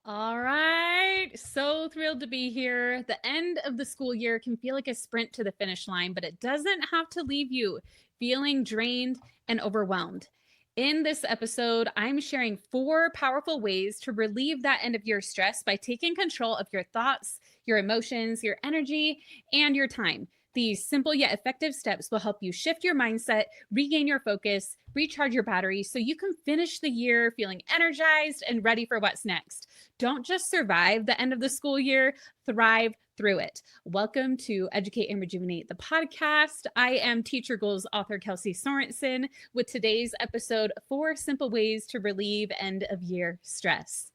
All right. So thrilled to be here. The end of the school year can feel like a sprint to the finish line, but it doesn't have to leave you feeling drained and overwhelmed. In this episode, I'm sharing 4 powerful ways to relieve that end of year stress by taking control of your thoughts, your emotions, your energy, and your time. These simple yet effective steps will help you shift your mindset, regain your focus, recharge your battery so you can finish the year feeling energized and ready for what's next. Don't just survive the end of the school year, thrive through it. Welcome to Educate and Rejuvenate, the podcast. I am Teacher Goals author Kelsey Sorensen with today's episode, 4 simple ways to relieve end of year stress.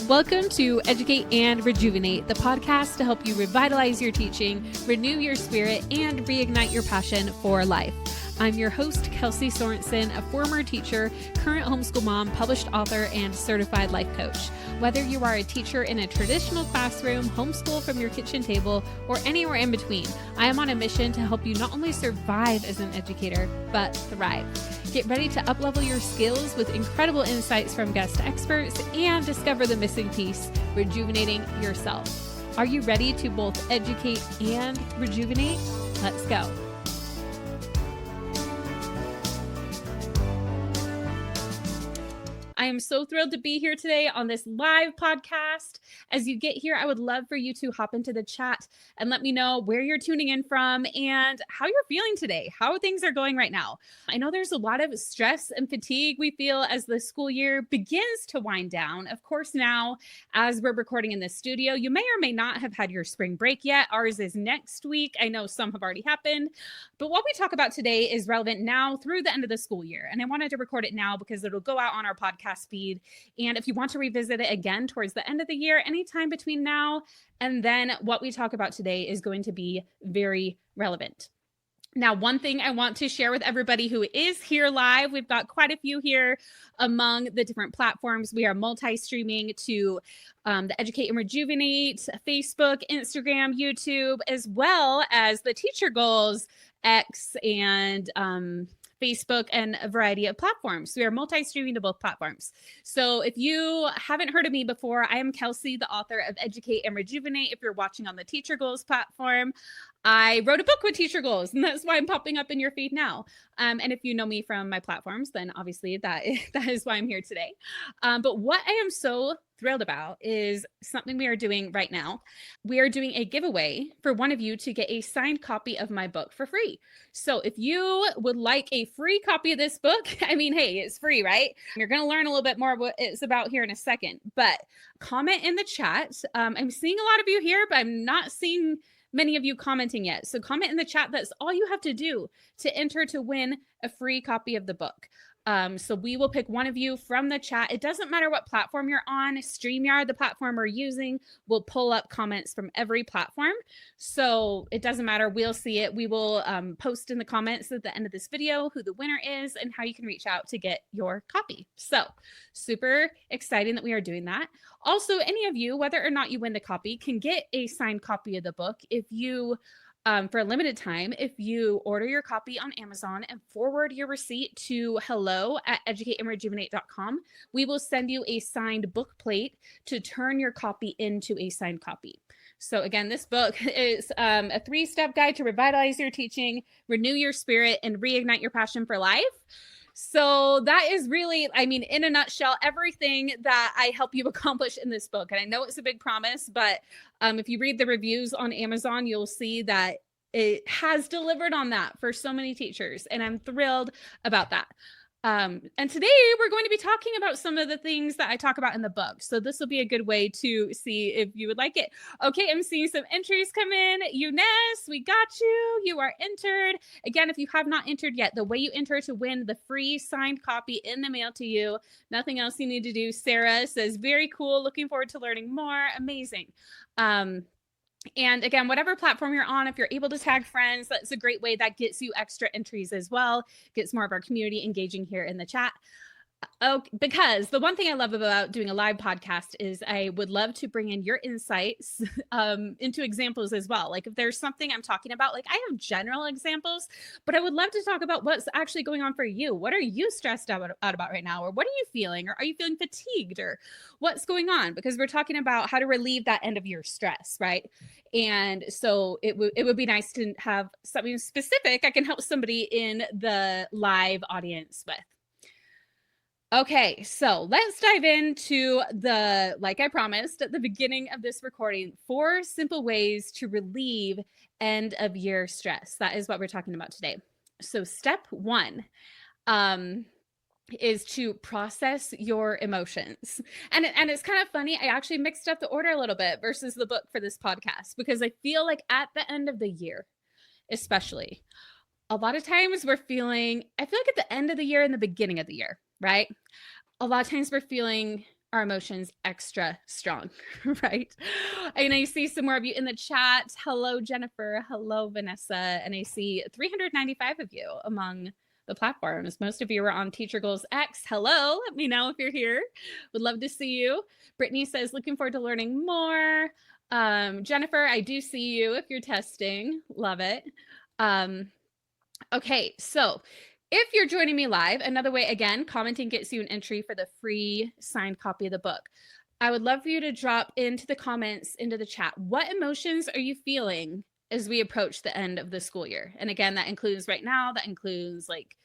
Welcome to Educate and Rejuvenate, the podcast to help you revitalize your teaching, renew your spirit, and reignite your passion for life. I'm your host, Kelsey Sorensen, a former teacher, current homeschool mom, published author, and certified life coach. Whether you are a teacher in a traditional classroom, homeschool from your kitchen table, or anywhere in between, I am on a mission to help you not only survive as an educator, but thrive. Get ready to uplevel your skills with incredible insights from guest experts and discover the missing piece, rejuvenating yourself. Are you ready to both educate and rejuvenate? Let's go. I am so thrilled to be here today on this live podcast. As you get here, I would love for you to hop into the chat and let me know where you're tuning in from and how you're feeling today, how things are going right now. I know there's a lot of stress and fatigue we feel as the school year begins to wind down. Of course, now, as we're recording in the studio, you may or may not have had your spring break yet. Ours is next week. I know some have already happened. But what we talk about today is relevant now through the end of the school year. And I wanted to record it now because it'll go out on our podcast feed. And if you want to revisit it again towards the end of the year, anytime between now and then, what we talk about today is going to be very relevant. Now, one thing I want to share with everybody who is here live, we've got quite a few here among the different platforms. We are multi-streaming to the Educate and Rejuvenate, Facebook, Instagram, YouTube, as well as the Teacher Goals, X, and Facebook, and a variety of platforms. We are multi-streaming to both platforms. So if you haven't heard of me before, I am Kelsey, the author of Educate and Rejuvenate. If you're watching on the Teacher Goals platform, I wrote a book with Teacher Goals, and that's why I'm popping up in your feed now. And if you know me from my platforms, then obviously that is why I'm here today. But what I am so thrilled about is something we are doing right now. We are doing a giveaway for one of you to get a signed copy of my book for free. So if you would like a free copy of this book, I mean, hey, it's free, right? You're going to learn a little bit more what it's about here in a second, but comment in the chat. I'm seeing a lot of you here, but I'm not seeing many of you commenting yet. So comment in the chat. That's all you have to do to enter to win a free copy of the book. So we will pick one of you from the chat. It doesn't matter what platform you're on. StreamYard, the platform we're using, will pull up comments from every platform. So it doesn't matter. We'll see it. We will post in the comments at the end of this video who the winner is and how you can reach out to get your copy. So super exciting that we are doing that. Also, any of you, whether or not you win the copy, can get a signed copy of the book if you for a limited time, if you order your copy on Amazon and forward your receipt to hello@educateandrejuvenate.com, we will send you a signed book plate to turn your copy into a signed copy. So again, this book is a 3-step guide to revitalize your teaching, renew your spirit, and reignite your passion for life. So that is really, I mean, in a nutshell, everything that I help you accomplish in this book. And I know it's a big promise, but if you read the reviews on Amazon, you'll see that it has delivered on that for so many teachers. And I'm thrilled about that. And today we're going to be talking about some of the things that I talk about in the book. So this will be a good way to see if you would like it. Okay, I'm seeing some entries come in. Eunice, we got you. You are entered. Again, if you have not entered yet, the way you enter to win the free signed copy in the mail to you, nothing else you need to do. Sarah says, very cool. Looking forward to learning more. Amazing. And again, whatever platform you're on, if you're able to tag friends, that's a great way. That gets you extra entries as well, gets more of our community engaging here in the chat. Oh, because the one thing I love about doing a live podcast is I would love to bring in your insights into examples as well. Like if there's something I'm talking about, like I have general examples, but I would love to talk about what's actually going on for you. What are you stressed out about right now? Or what are you feeling? Or are you feeling fatigued? Or what's going on? Because we're talking about how to relieve that end of year stress, right? And so it would be nice to have something specific I can help somebody in the live audience with. Okay, so let's dive into like I promised at the beginning of this recording, 4 simple ways to relieve end of year stress. That is what we're talking about today. So step 1 is to process your emotions. And it's kind of funny. I actually mixed up the order a little bit versus the book for this podcast, because I feel like at the end of the year, especially, a lot of times I feel like at the end of the year and the beginning of the year, right? A lot of times we're feeling our emotions extra strong, right? And I see some more of you in the chat. Hello, Jennifer. Hello, Vanessa. And I see 395 of you among the platforms. Most of you are on Teacher Goals X. Hello. Let me know if you're here. Would love to see you. Brittany says, looking forward to learning more. Jennifer, I do see you if you're testing. Love it. Okay, so if you're joining me live, another way, again, commenting gets you an entry for the free signed copy of the book. I would love for you to drop into the comments, into the chat, what emotions are you feeling as we approach the end of the school year? And again, that includes right now, that includes like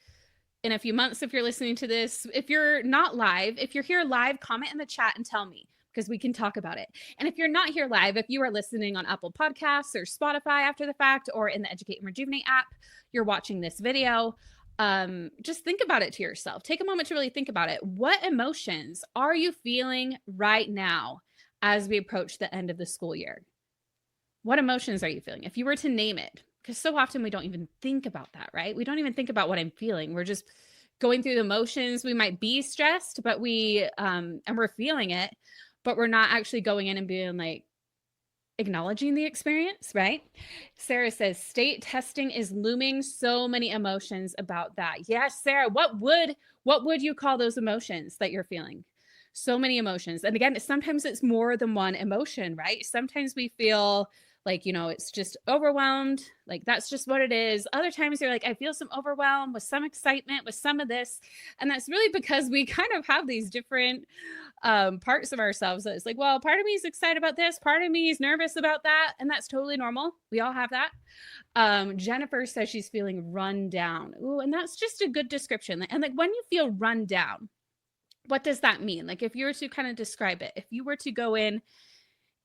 in a few months if you're listening to this. If you're not live, if you're here live, comment in the chat and tell me, because we can talk about it. And if you're not here live, if you are listening on Apple Podcasts or Spotify after the fact, or in the Educate and Rejuvenate app, you're watching this video, just think about it to yourself. Take a moment to really think about it. What emotions are you feeling right now as we approach the end of the school year? What emotions are you feeling? If you were to name it, because so often we don't even think about that, right? We don't even think about what I'm feeling. We're just going through the motions. We might be stressed, but and we're feeling it, but we're not actually going in and being like, acknowledging the experience, right? Sarah says, state testing is looming. So many emotions about that. Yes, Sarah, what would you call those emotions that you're feeling? So many emotions. And again, sometimes it's more than one emotion, right? Sometimes we feel like, it's just overwhelmed. Like that's just what it is. Other times you're like, I feel some overwhelm with some excitement, with some of this. And that's really because we kind of have these different parts of ourselves that it's like, well, part of me is excited about this, part of me is nervous about that, and that's totally normal. We all have that. Jennifer says she's feeling run down. Ooh, and that's just a good description. And like when you feel run down, what does that mean? Like if you were to kind of describe it, if you were to go in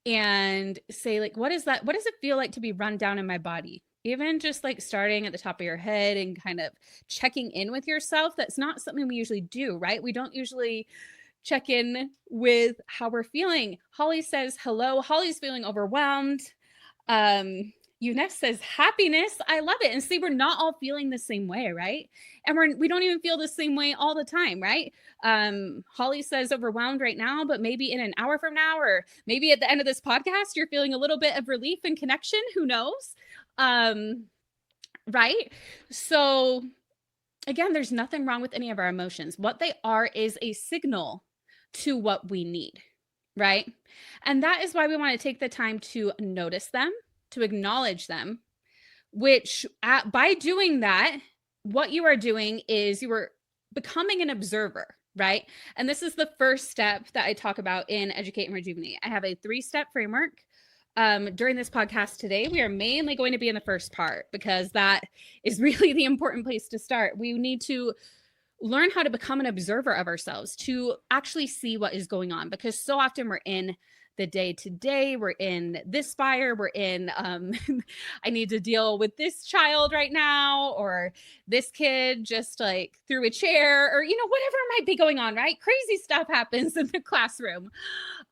and say like, what is that? What does it feel like to be run down in my body? Even just like starting at the top of your head and kind of checking in with yourself. That's not something we usually do, right? We don't usually check in with how we're feeling. Holly says, hello. Holly's feeling overwhelmed. Eunice says happiness. I love it. And see, we're not all feeling the same way, right? And we don't even feel the same way all the time, right? Holly says overwhelmed right now, but maybe in an hour from now, or maybe at the end of this podcast, you're feeling a little bit of relief and connection. Who knows? Right? So again, there's nothing wrong with any of our emotions. What they are is a signal to what we need, right? And that is why we want to take the time to notice them, to acknowledge them, which by doing that, what you are doing is you are becoming an observer, right? And this is the first step that I talk about in Educate and Rejuvenate. I have a 3-step framework. During this podcast today, we are mainly going to be in the first part because that is really the important place to start. We need to learn how to become an observer of ourselves, to actually see what is going on, because so often we're in the day-to-day, we're in this fire, we're in, I need to deal with this child right now, or this kid just like threw a chair, or, whatever might be going on, right? Crazy stuff happens in the classroom.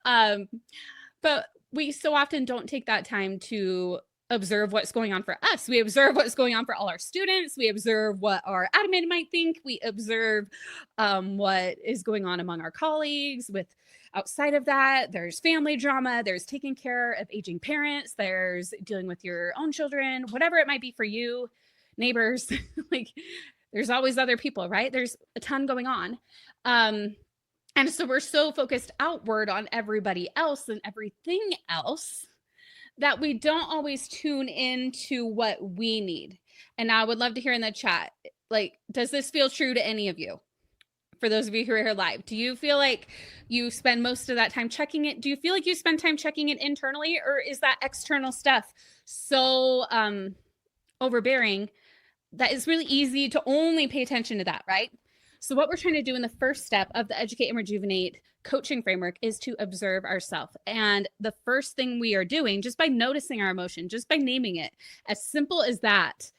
But we so often don't take that time to observe what's going on for us. We observe what's going on for all our students. We observe what our admin might think. We observe what is going on among our colleagues. With outside of that, there's family drama, there's taking care of aging parents, there's dealing with your own children, whatever it might be for you, neighbors. Like There's always other people, right? There's a ton going on. And so we're so focused outward on everybody else and everything else that we don't always tune into what we need. And I would love to hear in the chat, like, does this feel true to any of you? For those of you who are here live, do you feel like you spend most of that time checking it? Do you feel like you spend time checking it internally, or is that external stuff so overbearing that it's really easy to only pay attention to that, right? So what we're trying to do in the first step of the Educate and Rejuvenate coaching framework is to observe ourselves. And the first thing we are doing, just by noticing our emotion, just by naming it, as simple as that,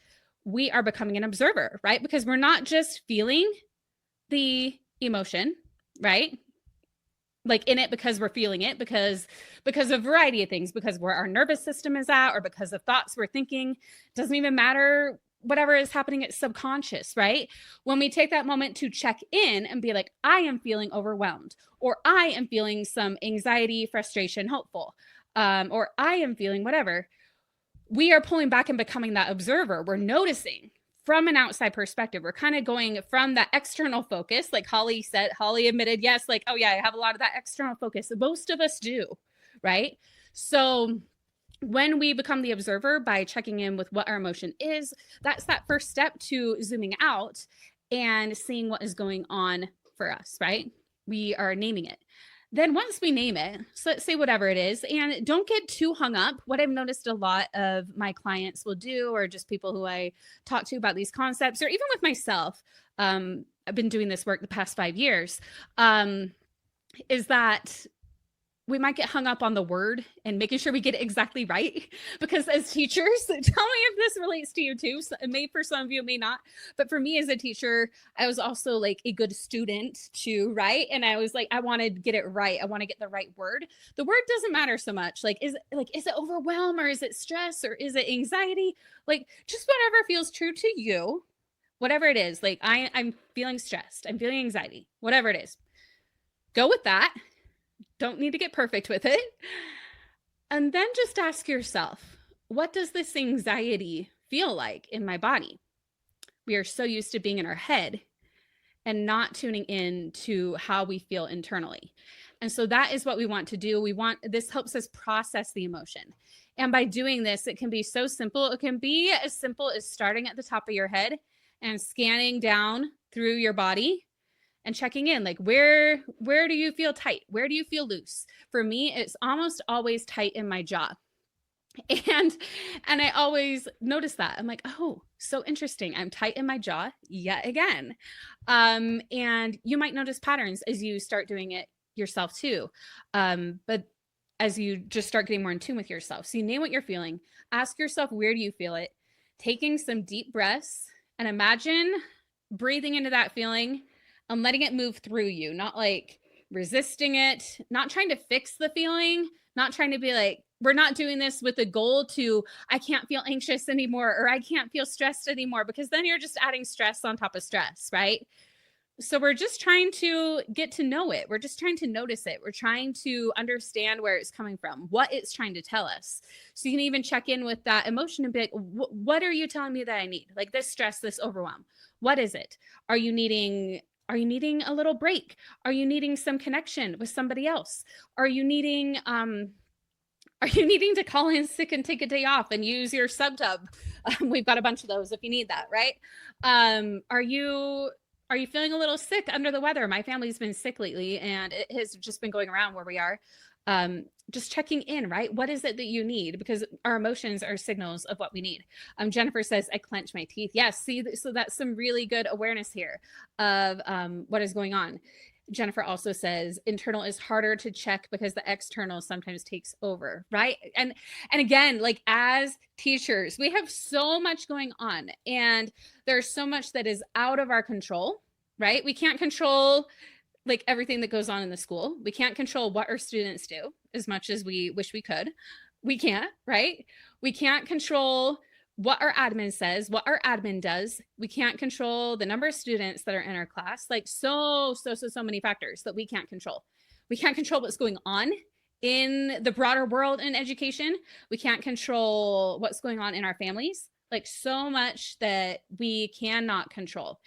we are becoming an observer, right? Because we're not just feeling the emotion, right? Like in it because we're feeling it, because of a variety of things, because where our nervous system is at, or because of thoughts we're thinking. Doesn't even matter. Whatever is happening, it's subconscious, right? When we take that moment to check in and be like, I am feeling overwhelmed, or I am feeling some anxiety, frustration, hopeful, or I am feeling whatever, we are pulling back and becoming that observer. We're noticing from an outside perspective. We're kind of going from that external focus, like Holly said. Holly admitted, yes, like, oh yeah, I have a lot of that external focus. Most of us do, right? So when we become the observer by checking in with what our emotion is, that's that first step to zooming out and seeing what is going on for us, right? We are naming it. Then once we name it, so let's say whatever it is, and don't get too hung up. What I've noticed a lot of my clients will do, or just people who I talk to about these concepts, or even with myself, I've been doing this work the past 5 years, is that we might get hung up on the word and making sure we get it exactly right. Because as teachers, tell me if this relates to you too. So it may, for some of you, it may not. But for me as a teacher, I was also like a good student too, right? And I was like, I want to get it right. I want to get the right word. The word doesn't matter so much. Like, is it overwhelm, or is it stress, or is it anxiety? Like, just whatever feels true to you, whatever it is. Like, I'm feeling stressed. I'm feeling anxiety, whatever it is. Go with that. Don't need to get perfect with it. And then just ask yourself, what does this anxiety feel like in my body? We are so used to being in our head and not tuning in to how we feel internally. And so that is what we want to do. This helps us process the emotion. And by doing this, it can be so simple. It can be as simple as starting at the top of your head and scanning down through your body and checking in, like, where do you feel tight? Where do you feel loose? For me, it's almost always tight in my jaw. And I always notice that. I'm like, oh, so interesting. I'm tight in my jaw yet again. And you might notice patterns as you start doing it yourself too. But as you just start getting more in tune with yourself. So you name what you're feeling. Ask yourself, where do you feel it? Taking some deep breaths, and imagine breathing into that feeling and letting it move through you, not like resisting it, not trying to fix the feeling, not trying to be like, we're not doing this with the goal to, I can't feel anxious anymore, or I can't feel stressed anymore, because then you're just adding stress on top of stress, right? So we're just trying to get to know it. We're just trying to notice it. We're trying to understand where it's coming from, what it's trying to tell us. So you can even check in with that emotion and be like, what are you telling me that I need? Like this stress, this overwhelm. What is it? Are you needing a little break? Are you needing some connection with somebody else? Are you needing to call in sick and take a day off and use your sub tub? We've got a bunch of those if you need that, right? Are you feeling a little sick, under the weather? My family's been sick lately, and it has just been going around where we are. Just checking in, right? What is it that you need? Because our emotions are signals of what we need. Jennifer says, I clench my teeth. Yes, see, so that's some really good awareness here of what is going on. Jennifer also says internal is harder to check because the external sometimes takes over, right? And again, like as teachers, we have so much going on, and there's so much that is out of our control, right? We can't control like everything that goes on in the school. We can't control what our students do as much as we wish we could. We can't, right? We can't control what our admin says, what our admin does. We can't control the number of students that are in our class. Like so many factors that we can't control. We can't control what's going on in the broader world in education. We can't control what's going on in our families. like so much that we cannot control.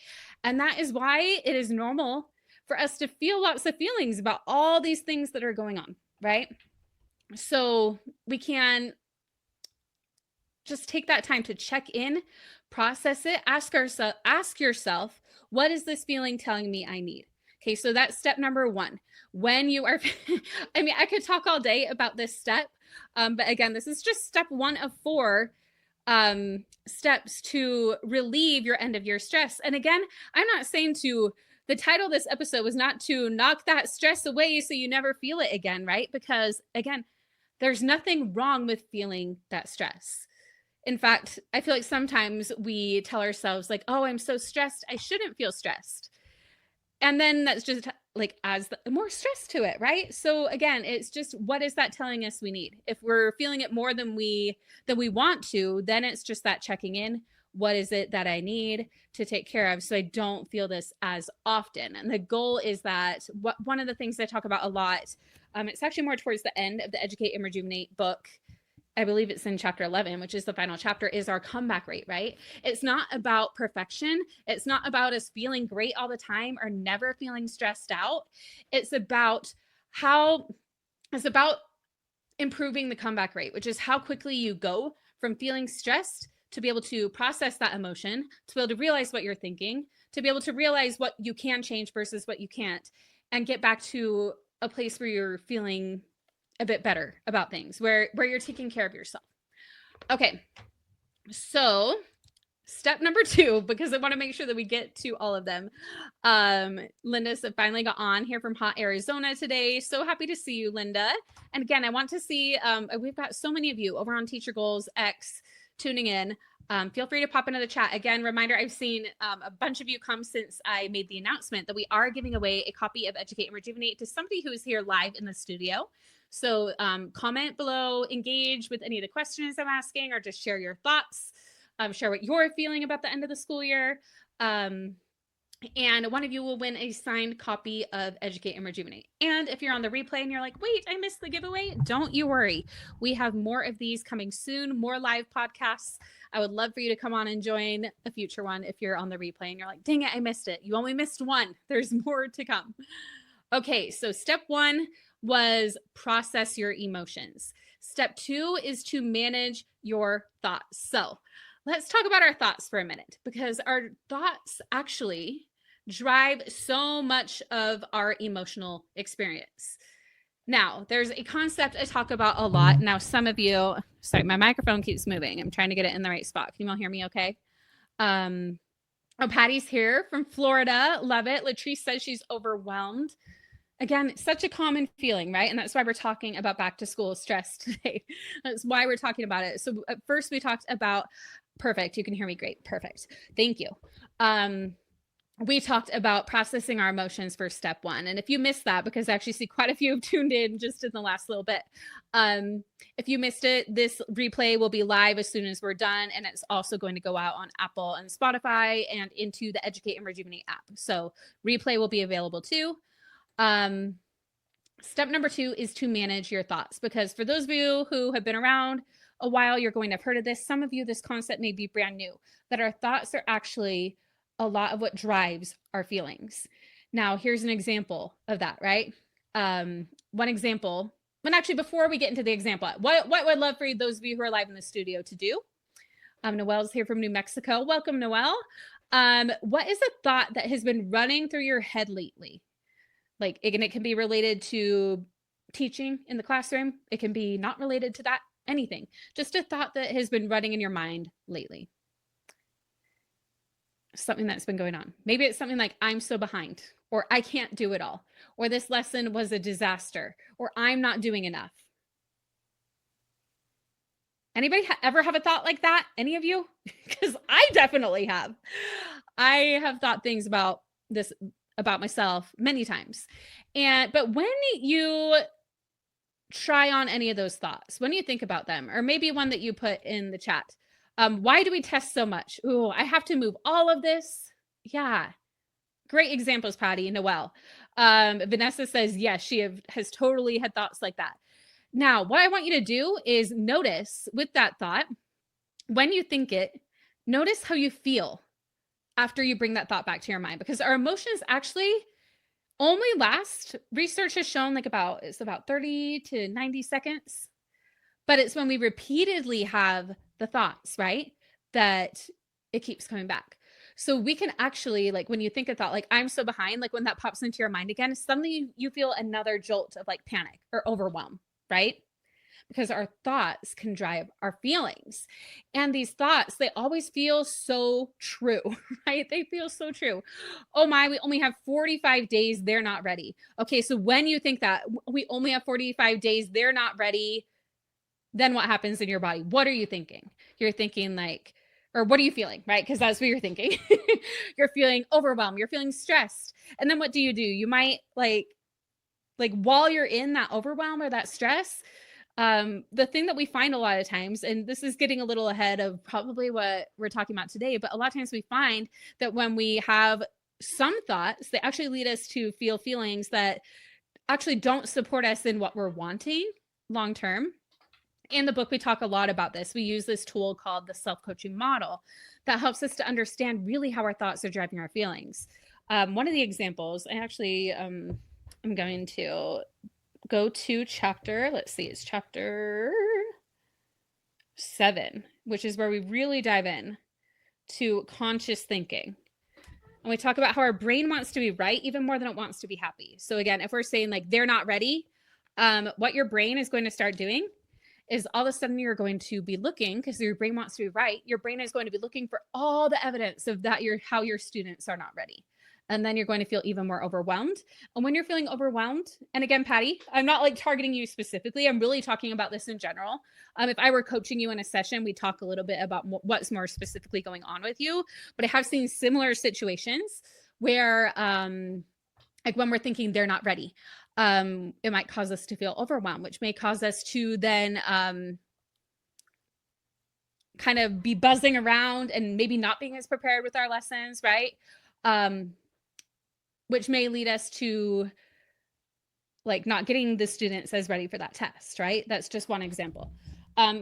And that is why it is normal for us to feel lots of feelings about all these things that are going on, right? So we can just take that time to check in, process it, ask yourself, what is this feeling telling me I need? Okay, so that's step number one. When you are, I mean, I could talk all day about this step, but again, this is just step one of four steps to relieve your end of year stress. And again, I'm not saying the title of this episode was not to knock that stress away so you never feel it again, right? Because again, there's nothing wrong with feeling that stress. In fact, I feel like sometimes we tell ourselves like, oh, I'm so stressed, I shouldn't feel stressed. And then that's just like adds more stress to it, right? So again, it's just, what is that telling us we need? If we're feeling it more than we want to, then it's just that checking in. What is it that I need to take care of so I don't feel this as often? And the goal is that one of the things I talk about a lot, it's actually more towards the end of the Educate and Rejuvenate book. I believe it's in chapter 11, which is the final chapter, is our comeback rate, right? It's not about perfection. It's not about us feeling great all the time or never feeling stressed out. It's about improving the comeback rate, which is how quickly you go from feeling stressed to be able to process that emotion, to be able to realize what you're thinking, to be able to realize what you can change versus what you can't, and get back to a place where you're feeling a bit better about things, where you're taking care of yourself. Okay, so step number two, because I want to make sure that we get to all of them. Linda finally got on here from hot Arizona today. So happy to see you, Linda. And again, I want to see, we've got so many of you over on Teacher Goals X tuning in. Feel free to pop into the chat. Again, reminder, I've seen a bunch of you come since I made the announcement that we are giving away a copy of Educate and Rejuvenate to somebody who is here live in the studio. So comment below, engage with any of the questions I'm asking, or just share your thoughts, share what you're feeling about the end of the school year. And one of you will win a signed copy of Educate and Rejuvenate. And if you're on the replay and you're like, wait, I missed the giveaway, don't you worry. We have more of these coming soon, more live podcasts. I would love for you to come on and join a future one if you're on the replay and you're like, dang it, I missed it. You only missed one. There's more to come. Okay, so step one was process your emotions. Step two is to manage your thoughts. So let's talk about our thoughts for a minute, because our thoughts actually drive so much of our emotional experience. Now, there's a concept I talk about a lot. Now, some of you, sorry, my microphone keeps moving. I'm trying to get it in the right spot. Can you all hear me okay? Oh, Patty's here from Florida. Love it. Latrice says she's overwhelmed. Again, it's such a common feeling, right? And that's why we're talking about back to school stress today. That's why we're talking about it. So at first we talked about, perfect. You can hear me great. Perfect. Thank you. We talked about processing our emotions for step one. And if you missed that, because I actually see quite a few have tuned in just in the last little bit. If you missed it, this replay will be live as soon as we're done. And it's also going to go out on Apple and Spotify and into the Educate and Rejuvenate app. So replay will be available too. Step number two is to manage your thoughts, because for those of you who have been around a while, you're going to have heard of this. Some of you, this concept may be brand new, that our thoughts are actually a lot of what drives our feelings. Now, here's an example of that, right? One example, and actually before we get into the example, what would love for those of you who are live in the studio to do? Noelle's here from New Mexico. Welcome, Noelle. What is a thought that has been running through your head lately? Like, again, it can be related to teaching in the classroom. It can be not related to that, anything. Just a thought that has been running in your mind lately. Something that's been going on. Maybe it's something like, I'm so behind, or I can't do it all, or this lesson was a disaster, or I'm not doing enough. Anybody ever have a thought like that? Any of you? Because I definitely have. I have thought things about this, about myself many times. But when you try on any of those thoughts, when you think about them, or maybe one that you put in the chat, why do we test so much? Ooh, I have to move all of this. Yeah. Great examples, Patty and Noelle. Vanessa says, yes, she has totally had thoughts like that. Now, what I want you to do is notice with that thought, when you think it, Notice how you feel after you bring that thought back to your mind, because our emotions actually only last, research has shown, like it's about 30 to 90 seconds. But it's when we repeatedly have the thoughts, right, that it keeps coming back. So we can actually, like, when you think a thought, like, I'm so behind, like when that pops into your mind again, suddenly you feel another jolt of like panic or overwhelm, right? Because our thoughts can drive our feelings. And these thoughts, they always feel so true, right? They feel so true. Oh my, we only have 45 days, they're not ready. Okay, so when you think that we only have 45 days, they're not ready, then what happens in your body? What are you thinking? You're thinking like, or what are you feeling, right? Because that's what you're thinking. You're feeling overwhelmed, you're feeling stressed. And then what do? You might like while you're in that overwhelm or that stress, the thing that we find a lot of times, and this is getting a little ahead of probably what we're talking about today, but a lot of times we find that when we have some thoughts, they actually lead us to feel feelings that actually don't support us in what we're wanting long term. In the book, we talk a lot about this. We use this tool called the self-coaching model that helps us to understand really how our thoughts are driving our feelings. One of the examples, I actually, I'm going to go to chapter, let's see, it's chapter 7, which is where we really dive in to conscious thinking. And we talk about how our brain wants to be right even more than it wants to be happy. So again, if we're saying like they're not ready, what your brain is going to start doing is all of a sudden you're going to be looking, because your brain wants to be right, your brain is going to be looking for all the evidence of that how your students are not ready. And then you're going to feel even more overwhelmed. And when you're feeling overwhelmed, and again, Patty, I'm not like targeting you specifically, I'm really talking about this in general. If I were coaching you in a session, we talk a little bit about what's more specifically going on with you. But I have seen similar situations where like when we're thinking they're not ready, it might cause us to feel overwhelmed, which may cause us to then kind of be buzzing around and maybe not being as prepared with our lessons, right? Which may lead us to like not getting the students as ready for that test, right? That's just one example.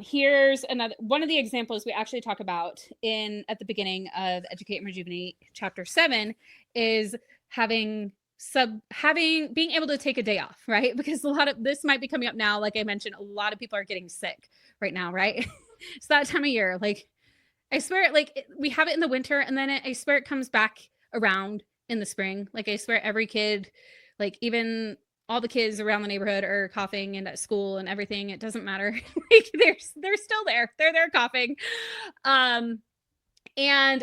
Here's another one of the examples we actually talk about at the beginning of Educate and Rejuvenate chapter 7 is being able to take a day off, right? Because a lot of this might be coming up now. Like I mentioned, a lot of people are getting sick right now, right? It's that time of year. Like I swear, we have it in the winter, and then I swear it comes back around in the spring. Like I swear every kid, like even all the kids around the neighborhood are coughing and at school and everything. It doesn't matter. Like they're still there. They're there coughing. And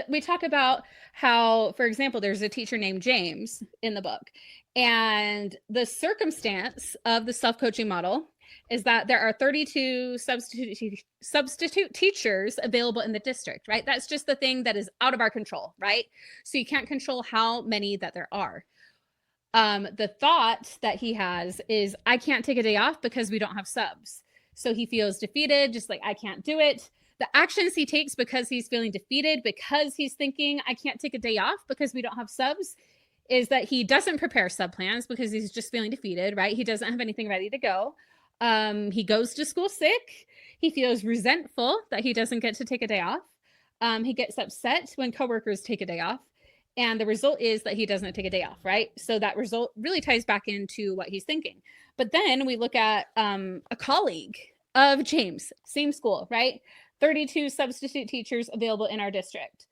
we talk about how, for example, there's a teacher named James in the book. And the circumstance of the self-coaching model is that there are 32 substitute teachers available in the district, right? That's just the thing that is out of our control, right? So you can't control how many that there are. The thought that he has is, I can't take a day off because we don't have subs. So he feels defeated, just like, I can't do it. The actions he takes because he's feeling defeated, because he's thinking, I can't take a day off because we don't have subs, is that he doesn't prepare sub plans because he's just feeling defeated, right? He doesn't have anything ready to go. He goes to school sick. He feels resentful that he doesn't get to take a day off. He gets upset when coworkers take a day off. And the result is that he doesn't take a day off, right? So that result really ties back into what he's thinking. But then we look at a colleague of James, same school, right? 32 substitute teachers available in our district.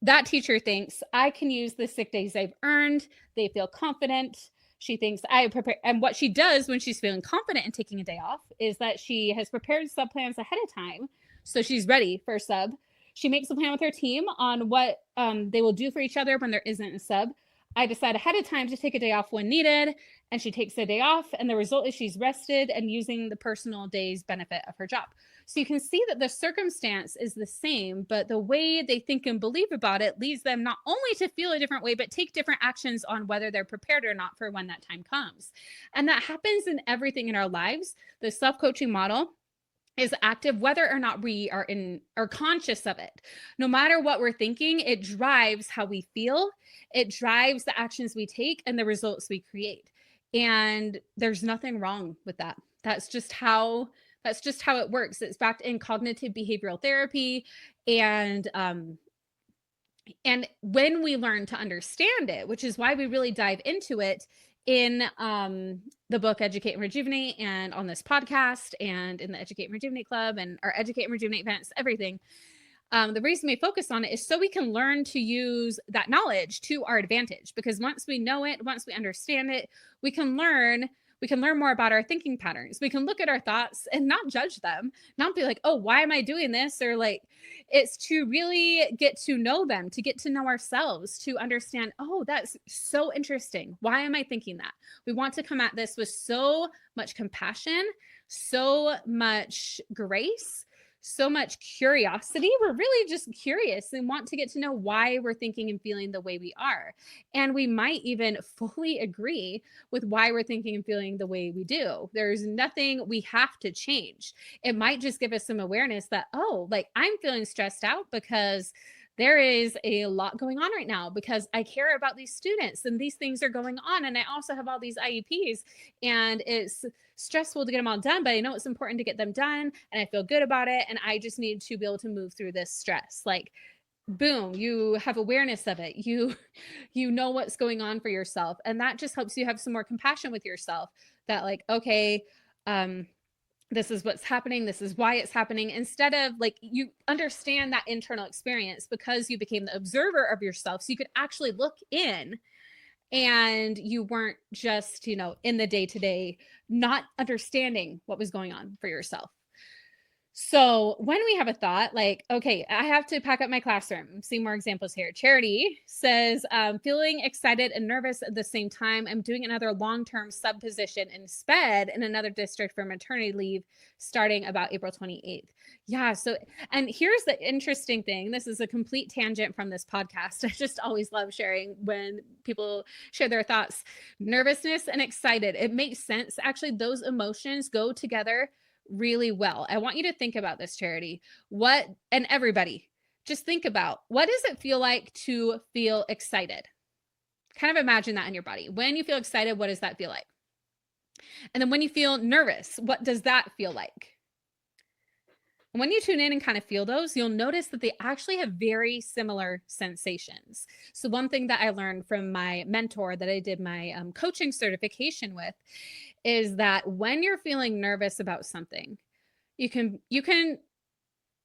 That teacher thinks, I can use the sick days I've earned. They feel confident. She thinks I prepare. And what she does when she's feeling confident in taking a day off is that she has prepared sub plans ahead of time. So she's ready for a sub. She makes a plan with her team on what they will do for each other when there isn't a sub. I decide ahead of time to take a day off when needed, and she takes the day off, and the result is she's rested and using the personal day's benefit of her job. So you can see that the circumstance is the same, but the way they think and believe about it leads them not only to feel a different way, but take different actions on whether they're prepared or not for when that time comes. And that happens in everything in our lives. The self-coaching model is active whether or not we are conscious of it. No matter what we're thinking, it drives how we feel, it drives the actions we take and the results we create. And there's nothing wrong with that. That's just how it works. It's backed in cognitive behavioral therapy, and And when we learn to understand it, which is why we really dive into it in the book Educate and Rejuvenate, and on this podcast, and in the Educate and Rejuvenate Club, and our Educate and Rejuvenate events, everything. The reason we focus on it is so we can learn to use that knowledge to our advantage, because once we know it, once we understand it, we can learn more about our thinking patterns. We can look at our thoughts and not judge them, not be like, oh, why am I doing this? Or like, it's to really get to know them, to get to know ourselves, to understand, oh, that's so interesting. Why am I thinking that? We want to come at this with so much compassion, so much grace, so much curiosity. We're really just curious and want to get to know why we're thinking and feeling the way we are. And we might even fully agree with why we're thinking and feeling the way we do. There's nothing we have to change. It might just give us some awareness that, oh, like I'm feeling stressed out because there is a lot going on right now, because I care about these students and these things are going on. And I also have all these IEPs, and it's stressful to get them all done, but I know it's important to get them done and I feel good about it. And I just need to be able to move through this stress. Like, boom, you have awareness of it. You know what's going on for yourself. And that just helps you have some more compassion with yourself, that like, okay, um, this is what's happening, this is why it's happening, instead of like, you understand that internal experience because you became the observer of yourself, so you could actually look in, and you weren't just, in the day to day, not understanding what was going on for yourself. So when we have a thought like, okay, I have to pack up my classroom, see more examples here. Charity says, feeling excited and nervous at the same time. I'm doing another long-term sub position in SPED in another district for maternity leave starting about April 28th. Yeah. So, and here's the interesting thing. This is a complete tangent from this podcast. I just always love sharing when people share their thoughts. Nervousness and excited. It makes sense. Actually, those emotions go together really well. I want you to think about this, Charity. And everybody, just think about, what does it feel like to feel excited? Kind of imagine that in your body. When you feel excited, what does that feel like? And then when you feel nervous, what does that feel like? And when you tune in and kind of feel those, you'll notice that they actually have very similar sensations. So one thing that I learned from my mentor that I did my coaching certification with is that when you're feeling nervous about something, you can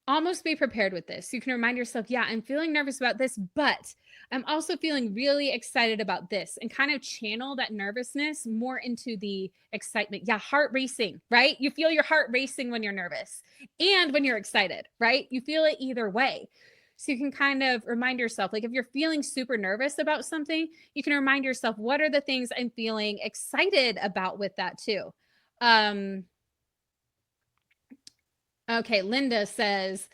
almost be prepared with this. You can remind yourself, yeah, I'm feeling nervous about this, but I'm also feeling really excited about this, and kind of channel that nervousness more into the excitement. Yeah, heart racing, right? You feel your heart racing when you're nervous and when you're excited, right? You feel it either way. So you can kind of remind yourself, like if you're feeling super nervous about something, you can remind yourself, what are the things I'm feeling excited about with that too? Okay, Linda says,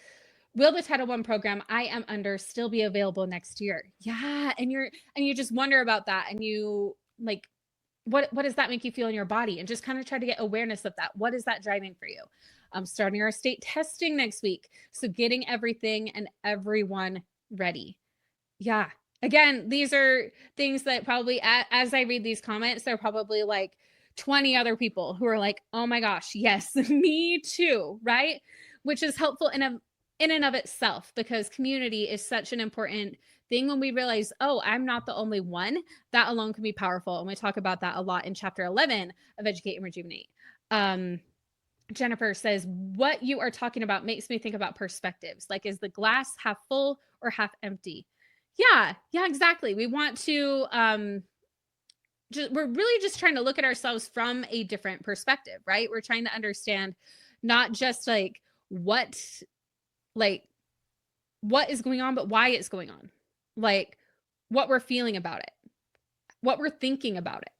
will the Title I program I am under still be available next year? Yeah, and you just wonder about that, and you like, what does that make you feel in your body? And just kind of try to get awareness of that. What is that driving for you? Starting our state testing next week, so getting everything and everyone ready. Yeah. Again, these are things that probably, as I read these comments, there are probably like 20 other people who are like, oh my gosh, yes, me too, right? Which is helpful in and of itself, because community is such an important thing. When we realize, oh, I'm not the only one, that alone can be powerful. And we talk about that a lot in chapter 11 of Educate and Rejuvenate. Jennifer says, what you are talking about makes me think about perspectives. Like, is the glass half full or half empty? Yeah, exactly. We want to, we're really just trying to look at ourselves from a different perspective, right? We're trying to understand not just like what is going on, but why it's going on. Like what we're feeling about it, what we're thinking about it,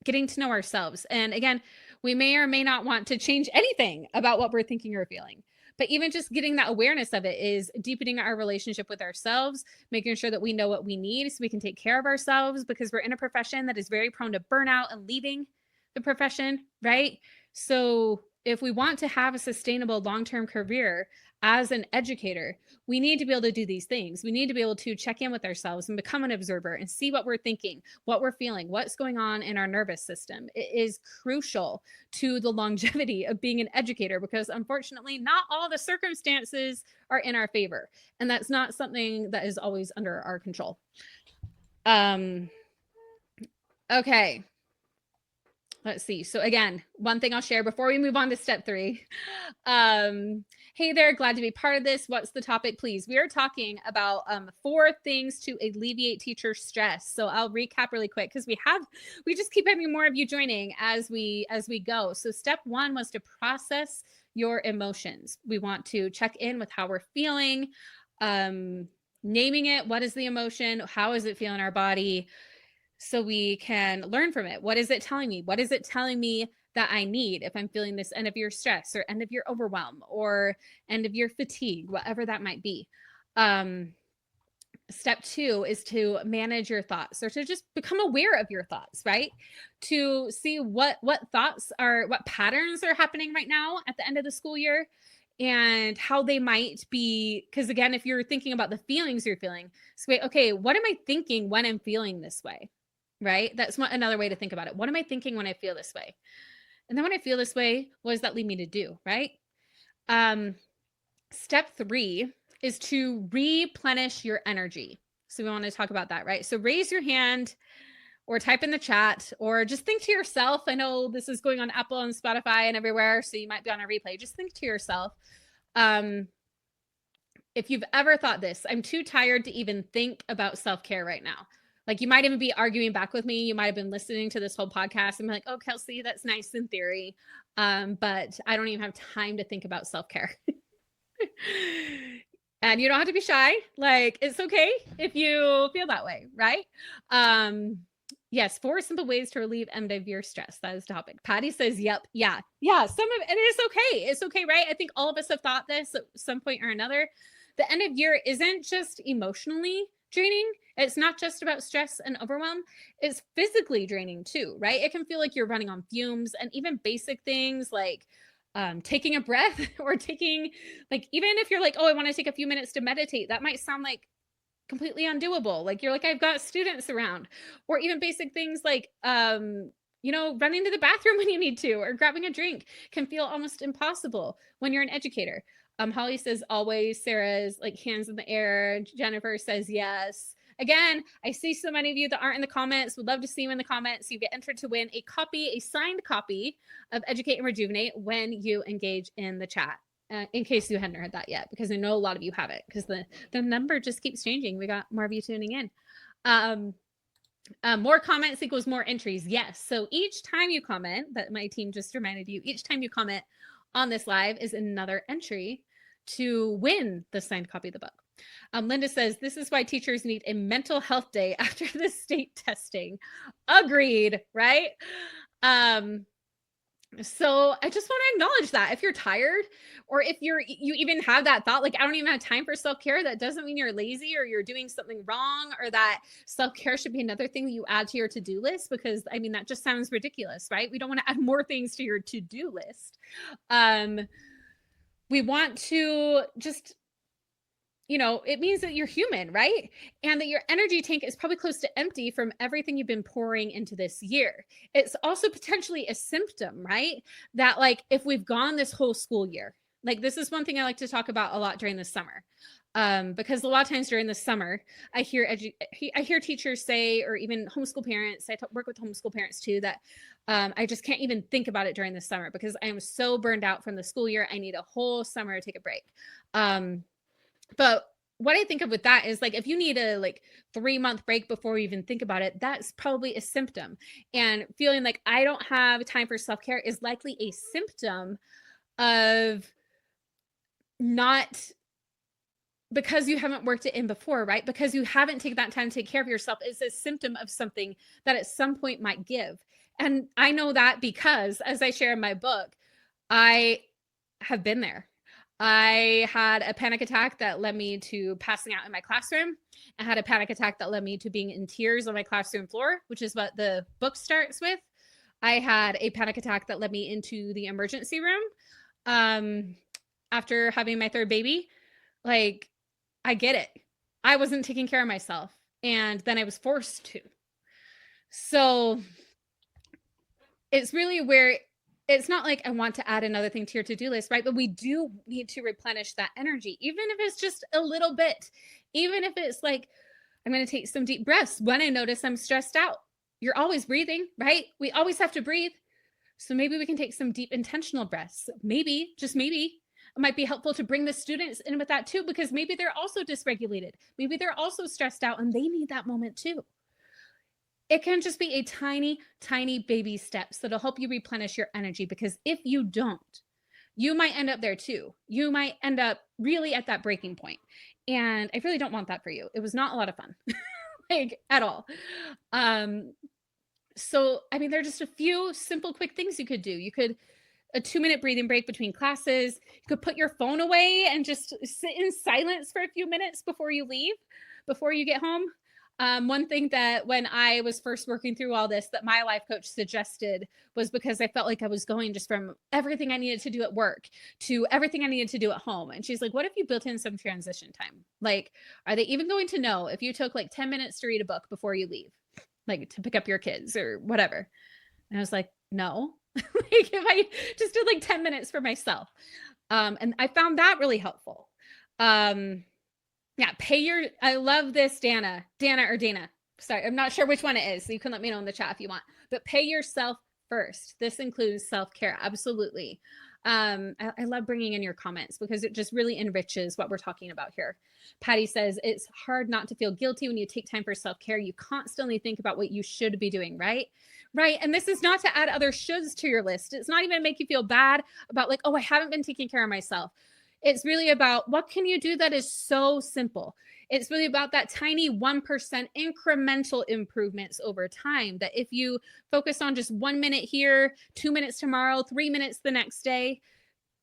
getting to know ourselves. And again, we may or may not want to change anything about what we're thinking or feeling. But even just getting that awareness of it is deepening our relationship with ourselves, making sure that we know what we need so we can take care of ourselves, because we're in a profession that is very prone to burnout and leaving the profession, right? So if we want to have a sustainable long-term career as an educator, we need to be able to do these things. We need to be able to check in with ourselves and become an observer and see what we're thinking, what we're feeling, what's going on in our nervous system. It is crucial to the longevity of being an educator because unfortunately, not all the circumstances are in our favor. And that's not something that is always under our control. Okay. Let's see. So again, one thing I'll share before we move on to step 3. Hey there, glad to be part of this. What's the topic, please? We are talking about 4 things to alleviate teacher stress. So I'll recap really quick because we just keep having more of you joining as we go. So step 1 was to process your emotions. We want to check in with how we're feeling, naming it. What is the emotion? How is it feel in our body? So we can learn from it. What is it telling me? What is it telling me that I need if I'm feeling this end of your stress or end of your overwhelm or end of your fatigue, whatever that might be. Step 2 is to manage your thoughts or to just become aware of your thoughts, right? To see what thoughts are, what patterns are happening right now at the end of the school year and how they might be. Because again, if you're thinking about the feelings you're feeling, so wait, okay, what am I thinking when I'm feeling this way? Right? That's another way to think about it. What am I thinking when I feel this way? And then when I feel this way, what does that lead me to do? Right? Step 3 is to replenish your energy. So we want to talk about that, right? So raise your hand or type in the chat or just think to yourself. I know this is going on Apple and Spotify and everywhere, so you might be on a replay. Just think to yourself. If you've ever thought this, I'm too tired to even think about self-care right now. Like you might even be arguing back with me. You might have been listening to this whole podcast and be like, oh, Kelsey, that's nice in theory. But I don't even have time to think about self-care. And you don't have to be shy. Like it's okay if you feel that way, right? Yes, 4 simple ways to relieve end of year stress. That is the topic. Patty says, yep. Yeah. Some of it is okay. It's okay, right? I think all of us have thought this at some point or another. The end of year isn't just emotionally draining. It's not just about stress and overwhelm. It's physically draining too, right? It can feel like you're running on fumes, and even basic things like taking a breath or taking, like, even if you're like, oh, I want to take a few minutes to meditate, that might sound like completely undoable. Like you're like, I've got students around, or even basic things like, running to the bathroom when you need to, or grabbing a drink can feel almost impossible when you're an educator. Holly says always. Sarah's like hands in the air. Jennifer says yes. Again, I see so many of you that aren't in the comments. Would love to see you in the comments. You get entered to win a signed copy of Educate and Rejuvenate when you engage in the chat. In case you hadn't heard that yet, because I know a lot of you have it, because the number just keeps changing. We got more of you tuning in. More comments equals more entries. Yes. So each time you comment, that my team just reminded you, each time you comment on this live is another entry to win the signed copy of the book. Linda says, this is why teachers need a mental health day after the state testing. Agreed, right? So I just want to acknowledge that if you're tired, or if you even have that thought, like, I don't even have time for self-care, that doesn't mean you're lazy or you're doing something wrong, or that self-care should be another thing that you add to your to-do list, because I mean, that just sounds ridiculous, right? We don't want to add more things to your to-do list. We want to just, it means that you're human, right? And that your energy tank is probably close to empty from everything you've been pouring into this year. It's also potentially a symptom, right? That, like, if we've gone this whole school year, like, this is one thing I like to talk about a lot during the summer. Because a lot of times during the summer, I hear teachers say, or even homeschool parents, I work with homeschool parents too, that I just can't even think about it during the summer because I am so burned out from the school year. I need a whole summer to take a break. But what I think of with that is, like, if you need a 3-month break before you even think about it, that's probably a symptom. And feeling like I don't have time for self-care is likely a symptom of not, because you haven't worked it in before, right? Because you haven't taken that time to take care of yourself is a symptom of something that at some point might give. And I know that because, as I share in my book, I have been there. I had a panic attack that led me to passing out in my classroom. I had a panic attack that led me to being in tears on my classroom floor, which is what the book starts with. I had a panic attack that led me into the emergency room after having my third baby. Like, I get it. I wasn't taking care of myself, and then I was forced to. So it's really where it's not like I want to add another thing to your to-do list, right? But we do need to replenish that energy, even if it's just a little bit, even if it's like, I'm going to take some deep breaths when I notice I'm stressed out. You're always breathing, right? We always have to breathe. So maybe we can take some deep intentional breaths. Maybe, just maybe, it might be helpful to bring the students in with that too, because maybe they're also dysregulated. Maybe they're also stressed out and they need that moment too. It can just be a tiny, tiny baby steps that'll help you replenish your energy, because if you don't, you might end up there too. You might end up really at that breaking point. And I really don't want that for you. It was not a lot of fun, like at all. So, I mean, there are just a few simple, quick things you could do. You could a 2-minute breathing break between classes. You could put your phone away and just sit in silence for a few minutes before you leave, before you get home. One thing that when I was first working through all this that my life coach suggested was, because I felt like I was going just from everything I needed to do at work to everything I needed to do at home. And she's like, what if you built in some transition time? Like, are they even going to know if you took like 10 minutes to read a book before you leave, like to pick up your kids or whatever? And I was like, no. Like if I just did like 10 minutes for myself. And I found that really helpful. Yeah, I love this, Dana or Dana. Sorry, I'm not sure which one it is. So you can let me know in the chat if you want, but pay yourself first. This includes self-care. Absolutely. I love bringing in your comments because it just really enriches what we're talking about here. Patty says, it's hard not to feel guilty when you take time for self-care. You constantly think about what you should be doing, right? Right. And this is not to add other shoulds to your list. It's not even to make you feel bad about like, oh, I haven't been taking care of myself. It's really about what can you do that is so simple. It's really about that tiny 1% incremental improvements over time, that if you focus on just 1 minute here, 2 minutes tomorrow, 3 minutes the next day,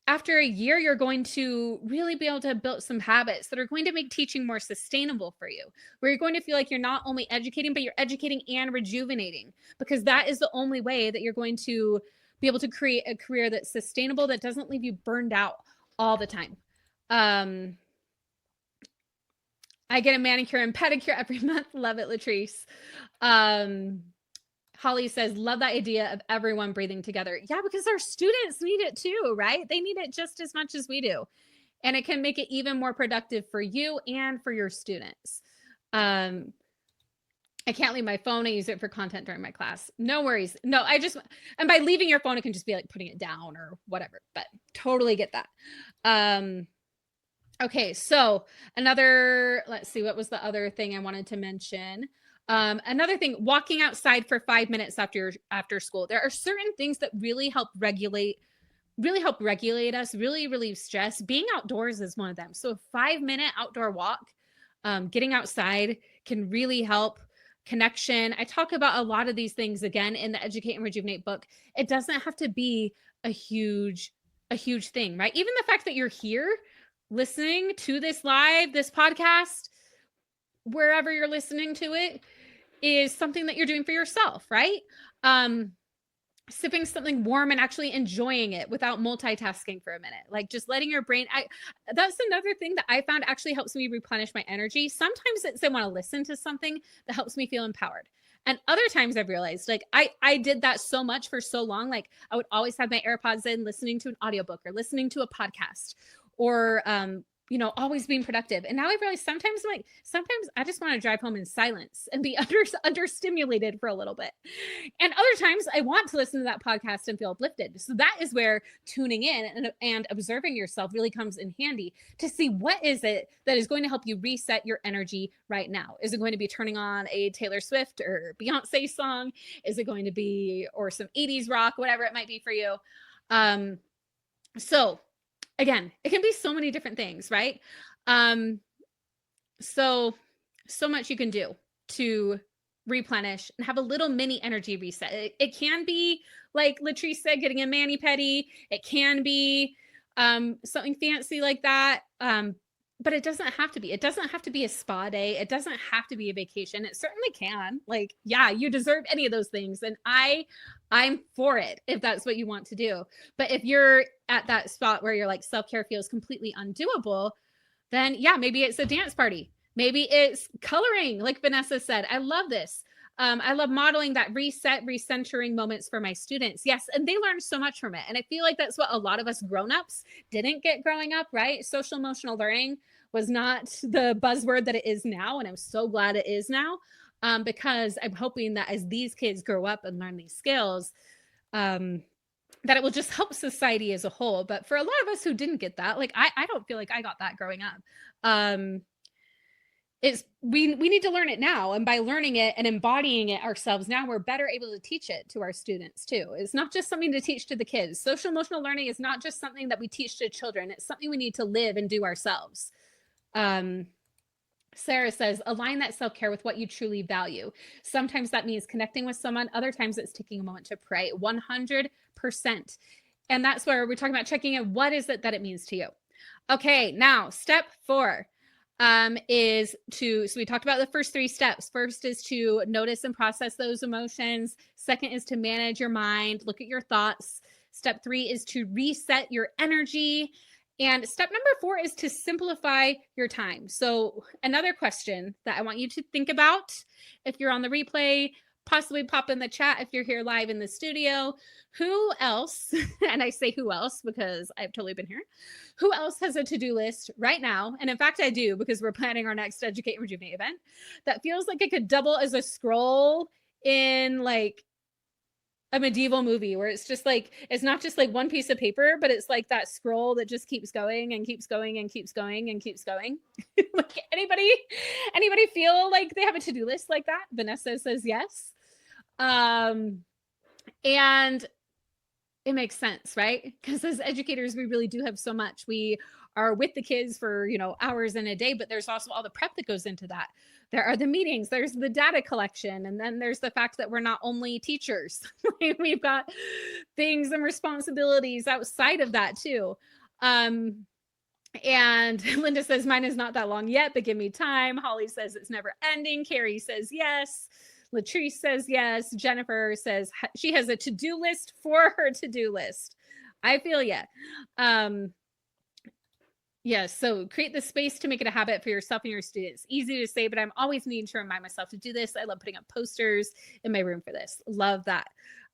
after a year, you're going to really be able to build some habits that are going to make teaching more sustainable for you, where you're going to feel like you're not only educating, but you're educating and rejuvenating, because that is the only way that you're going to be able to create a career that's sustainable, that doesn't leave you burned out all the time. I get a manicure and pedicure every month. Love it, Latrice. Holly says, love that idea of everyone breathing together. Yeah, because our students need it too, right? They need it just as much as we do. And it can make it even more productive for you and for your students. I can't leave my phone. I use it for content during my class. No worries. No, and by leaving your phone, it can just be like putting it down or whatever, but totally get that. Okay, so let's see, what was the other thing I wanted to mention? Another thing, walking outside for 5 minutes after school. There are certain things that really help regulate us, really relieve stress. Being outdoors is one of them. So a 5-minute outdoor walk, getting outside can really help. Connection. I talk about a lot of these things again in the Educate and Rejuvenate book. It doesn't have to be a huge thing, right? Even the fact that you're here listening to this podcast, wherever you're listening to it, is something that you're doing for yourself, right? Sipping something warm and actually enjoying it without multitasking for a minute, like just letting your brain. That's another thing that I found actually helps me replenish my energy. Sometimes I want to listen to something that helps me feel empowered. And other times I've realized, like, I did that so much for so long. Like I would always have my AirPods in, listening to an audiobook or listening to a podcast, or always being productive. And now I've realized sometimes I just want to drive home in silence and be understimulated for a little bit. And other times I want to listen to that podcast and feel uplifted. So that is where tuning in and observing yourself really comes in handy, to see what is it that is going to help you reset your energy right now. Is it going to be turning on a Taylor Swift or Beyonce song? Is it going to be, or some 80s rock, whatever it might be for you? So again, it can be so many different things, right? So much you can do to replenish and have a little mini energy reset. It can be, like Latrice said, getting a mani-pedi. It can be something fancy like that. But it doesn't have to be. It doesn't have to be a spa day. It doesn't have to be a vacation. It certainly can. Like, yeah, you deserve any of those things. And I'm for it if that's what you want to do. But if you're at that spot where you're like self-care feels completely undoable, then yeah, maybe it's a dance party. Maybe it's coloring, like Vanessa said. I love this. I love modeling that reset, recentering moments for my students. Yes, and they learn so much from it. And I feel like that's what a lot of us grown-ups didn't get growing up, right? Social emotional learning was not the buzzword that it is now. And I'm so glad it is now, because I'm hoping that as these kids grow up and learn these skills, that it will just help society as a whole. But for a lot of us who didn't get that, like I don't feel like I got that growing up. It's we need to learn it now, and by learning it and embodying it ourselves now, we're better able to teach it to our students too. It's not just something to teach to the kids. Social emotional learning is not just something that we teach to children. It's something we need to live and do ourselves. Sarah says, align that self-care with what you truly value. Sometimes that means connecting with someone. Other times it's taking a moment to pray. 100%. And that's where we're talking about checking in. What is it that it means to you? Okay, now step 4 is to, so we talked about the first 3 steps. First is to notice and process those emotions. Second is to manage your mind, look at your thoughts. Step 3 is to reset your energy. And step number 4 is to simplify your time. So another question that I want you to think about, if you're on the replay, possibly pop in the chat if you're here live in the studio. Who else, and I say who else because I've totally been here, who else has a to-do list right now? And in fact, I do, because we're planning our next Educate and Rejuvenate event that feels like it could double as a scroll in like a medieval movie, where it's just like, it's not just like one piece of paper, but it's like that scroll that just keeps going and keeps going and keeps going and keeps going. Like anybody feel like they have a to-do list like that? Vanessa says yes. And it makes sense, right? Because as educators, we really do have so much. We are with the kids for, hours in a day, but there's also all the prep that goes into that. There are the meetings, there's the data collection, and then there's the fact that we're not only teachers. We've got things and responsibilities outside of that too. And Linda says, mine is not that long yet, but give me time. Holly says it's never ending. Carrie says yes. Latrice says yes. Jennifer says she has a to-do list for her to-do list. I feel ya. Yes, so create the space to make it a habit for yourself and your students. Easy to say, but I'm always needing to remind myself to do this. I love putting up posters in my room for this. Love that.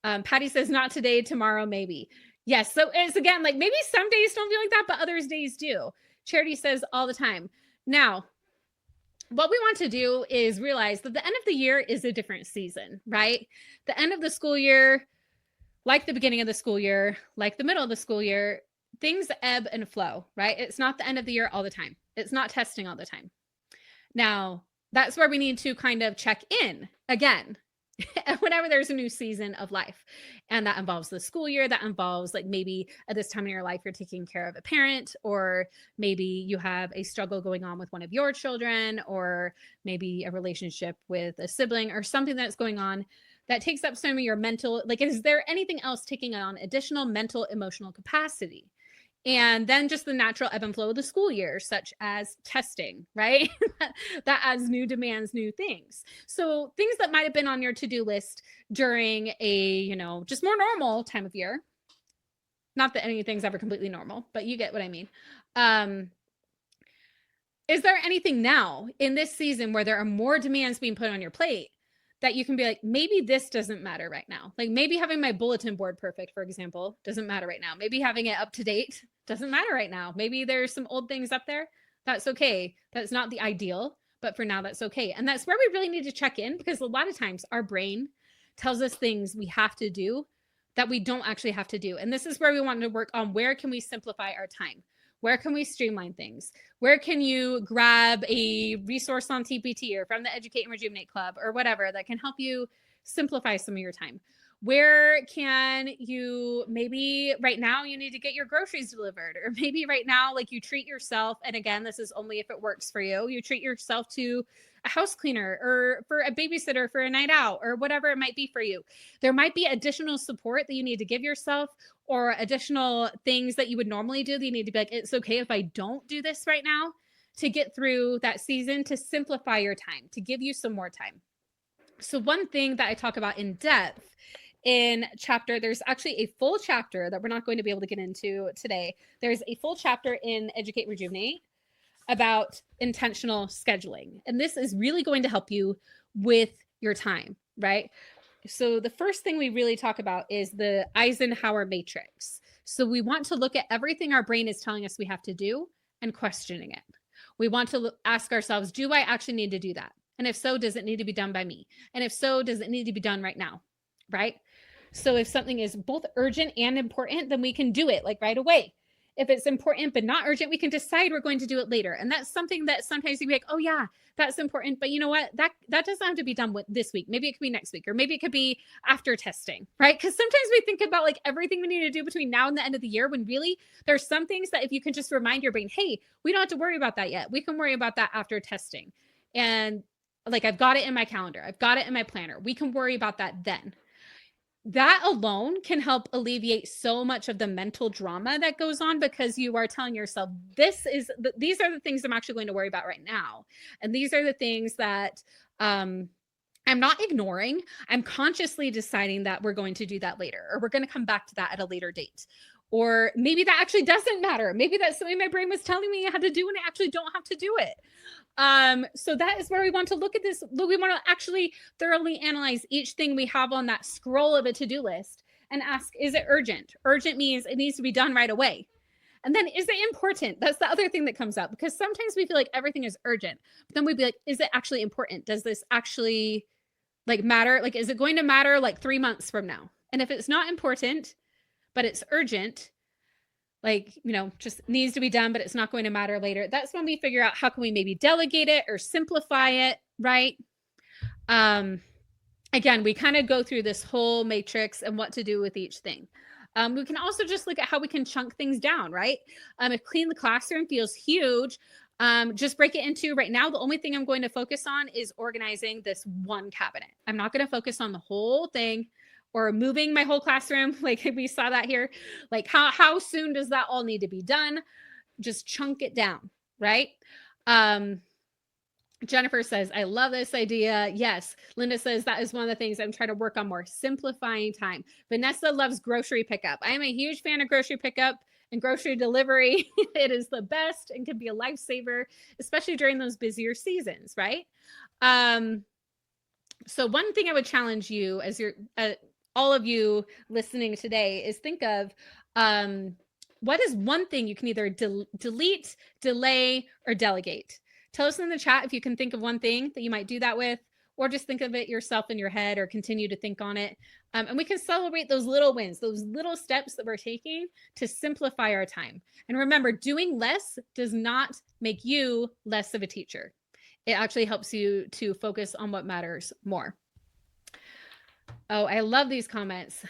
Patty says, not today, tomorrow, maybe. Yes, so it's again, like maybe some days don't feel like that, but others days do. Charity says all the time. Now, what we want to do is realize that the end of the year is a different season, right? The end of the school year, like the beginning of the school year, like the middle of the school year, things ebb and flow, right? It's not the end of the year all the time. It's not testing all the time. Now, that's where we need to kind of check in again whenever there's a new season of life. And that involves the school year. That involves like maybe at this time in your life, you're taking care of a parent, or maybe you have a struggle going on with one of your children, or maybe a relationship with a sibling or something that's going on that takes up some of your mental, like, is there anything else taking on additional mental, emotional capacity? And then just the natural ebb and flow of the school year, such as testing, right? That adds new demands, new things. So things that might have been on your to-do list during a, just more normal time of year. Not that anything's ever completely normal, but you get what I mean. Is there anything now in this season where there are more demands being put on your plate that you can be like, maybe this doesn't matter right now? Like maybe having my bulletin board perfect, for example, doesn't matter right now. Maybe having it up to date doesn't matter right now. Maybe there's some old things up there. That's okay. That's not the ideal, but for now, that's okay. And that's where we really need to check in, because a lot of times our brain tells us things we have to do that we don't actually have to do. And this is where we want to work on, where can we simplify our time? Where can we streamline things? Where can you grab a resource on TPT or from the Educate and Rejuvenate Club or whatever that can help you simplify some of your time? Where can you, maybe right now you need to get your groceries delivered, or maybe right now, like you treat yourself. And again, this is only if it works for you. You treat yourself to a house cleaner or for a babysitter for a night out or whatever it might be for you. There might be additional support that you need to give yourself, or additional things that you would normally do that you need to be like, it's okay if I don't do this right now. to get through that season, to simplify your time, to give you some more time. So one thing that I talk about in depth in chapter, there's actually a full chapter that we're not going to be able to get into today. There's a full chapter in Educate Rejuvenate about intentional scheduling. And this is really going to help you with your time, right? So the first thing we really talk about is the Eisenhower matrix. So we want to look at everything our brain is telling us we have to do and questioning it. We want to ask ourselves, do I actually need to do that? And if so, does it need to be done by me? And if so, does it need to be done right now? Right? So if something is both urgent and important, then we can do it like right away. If it's important but not urgent, we can decide we're going to do it later. And that's something that sometimes you'd be like, oh yeah, that's important. But you know what? That doesn't have to be done with this week. Maybe it could be next week, or maybe it could be after testing, right? Because sometimes we think about like everything we need to do between now and the end of the year, when really there's some things that if you can just remind your brain, hey, we don't have to worry about that yet. We can worry about that after testing. And like, I've got it in my calendar. I've got it in my planner. We can worry about that then. That alone can help alleviate so much of the mental drama that goes on, because you are telling yourself, these are the things I'm actually going to worry about right now. And these are the things that I'm not ignoring. I'm consciously deciding that we're going to do that later, or we're going to come back to that at a later date. Or maybe that actually doesn't matter. Maybe that's something my brain was telling me I had to do and I actually don't have to do it. So that is where we want to look at this. We want to actually thoroughly analyze each thing we have on that scroll of a to-do list and ask, is it urgent? Urgent means it needs to be done right away. And then, is it important? That's the other thing that comes up, because sometimes we feel like everything is urgent, but then we'd be like, is it actually important? Does this actually like matter? Like, is it going to matter like 3 months from now? And if it's not important, but it's urgent, like, you know, just needs to be done, but it's not going to matter later, that's when we figure out how can we maybe delegate it or simplify it, right? Again, we kind of go through this whole matrix and what to do with each thing. We can also just look at how we can chunk things down, right? If clean the classroom feels huge, just break it into, right now, the only thing I'm going to focus on is organizing this one cabinet. I'm not going to focus on the whole thing, or moving my whole classroom. Like we saw that here. Like how soon does that all need to be done? Just chunk it down, right? Jennifer says, I love this idea. Yes. Linda says, that is one of the things I'm trying to work on more, simplifying time. Vanessa loves grocery pickup. I am a huge fan of grocery pickup and grocery delivery. It is the best and can be a lifesaver, especially during those busier seasons, right? So one thing I would challenge you, as you're all of you listening today, is think of what is one thing you can either delete, delay, or delegate. Tell us in the chat if you can think of one thing that you might do that with, or just think of it yourself in your head, or continue to think on it. And we can celebrate those little wins, those little steps that we're taking to simplify our time. And remember, doing less does not make you less of a teacher. It actually helps you to focus on what matters more. Oh, I love these comments.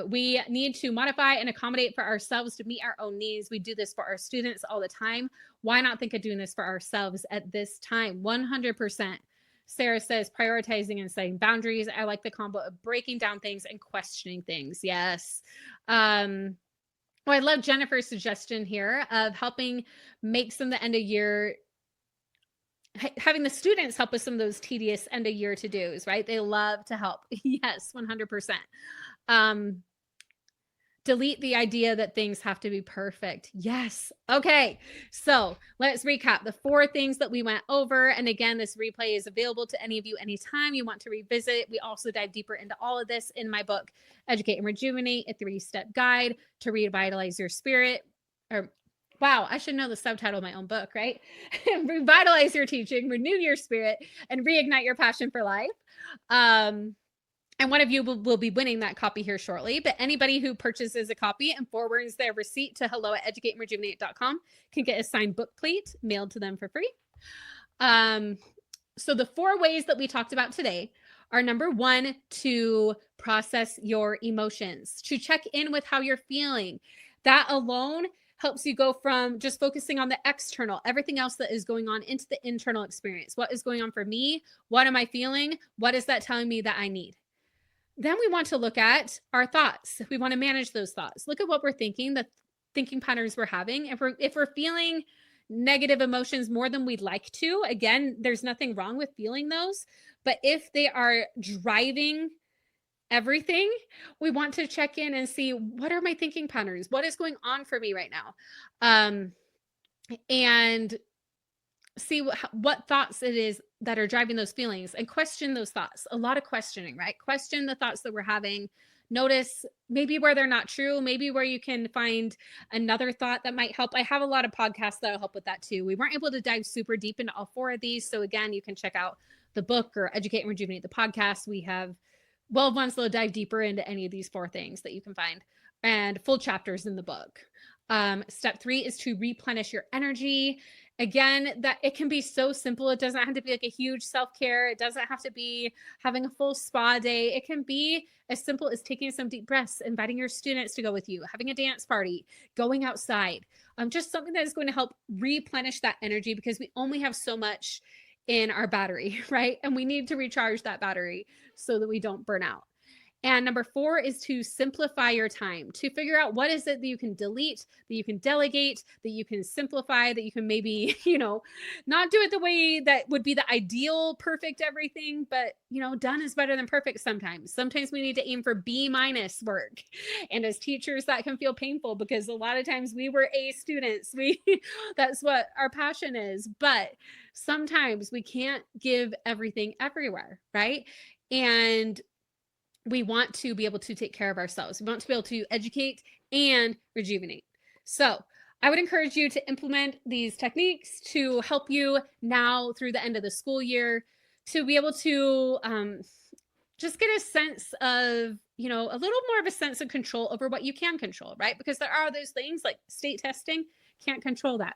We need to modify and accommodate for ourselves to meet our own needs. We do this for our students all the time. Why not think of doing this for ourselves at this time? 100%. Sarah says, prioritizing and setting boundaries. I like the combo of breaking down things and questioning things. Yes. I love Jennifer's suggestion here of helping make some of the end of year, having the students help with some of those tedious end of year to-dos, right? They love to help. Yes, 100%. Delete the idea that things have to be perfect. Yes. Okay. So let's recap the 4 things that we went over. And again, this replay is available to any of you anytime you want to revisit. We also dive deeper into all of this in my book, Educate and Rejuvenate, a 3-step guide to revitalize your spirit. Or wow, I should know the subtitle of my own book, right? Revitalize your teaching, renew your spirit, and reignite your passion for life. And one of you will be winning that copy here shortly. But anybody who purchases a copy and forwards their receipt to hello@educateandrejuvenate.com can get a signed book plate mailed to them for free. So the 4 ways that we talked about today are, number 1, to process your emotions, to check in with how you're feeling. That alone helps you go from just focusing on the external, everything else that is going on, into the internal experience. What is going on for me? What am I feeling? What is that telling me that I need? Then we want to look at our thoughts. We want to manage those thoughts. Look at what we're thinking, the thinking patterns we're having. If we're feeling negative emotions more than we'd like to. Again, there's nothing wrong with feeling those, but if they are driving everything, we want to check in and see, what are my thinking patterns? What is going on for me right now? And see what thoughts it is that are driving those feelings, and question those thoughts. A lot of questioning, right? Question the thoughts that we're having. Notice maybe where they're not true, maybe where you can find another thought that might help. I have a lot of podcasts that'll help with that too. We weren't able to dive super deep into all 4 of these. So again, you can check out the book or Educate and Rejuvenate the podcast. We have ones that'll dive deeper into any of these 4 things that you can find, and full chapters in the book. Step 3 is to replenish your energy. Again, that it can be so simple. It doesn't have to be like a huge self-care. It doesn't have to be having a full spa day. It can be as simple as taking some deep breaths, inviting your students to go with you, having a dance party, going outside. Just something that is going to help replenish that energy, because we only have so much in our battery, right? And we need to recharge that battery so that we don't burn out. And number 4 is to simplify your time, to figure out what is it that you can delete, that you can delegate, that you can simplify, that you can maybe, not do it the way that would be the ideal, perfect everything, but, done is better than perfect sometimes. Sometimes we need to aim for B- work. And as teachers, that can feel painful, because a lot of times we were A students. That's what our passion is. But sometimes we can't give everything everywhere, right? And we want to be able to take care of ourselves. We want to be able to educate and rejuvenate. So I would encourage you to implement these techniques to help you now through the end of the school year, to be able to just get a sense of, a little more of a sense of control over what you can control, right? Because there are those things like state testing, can't control that.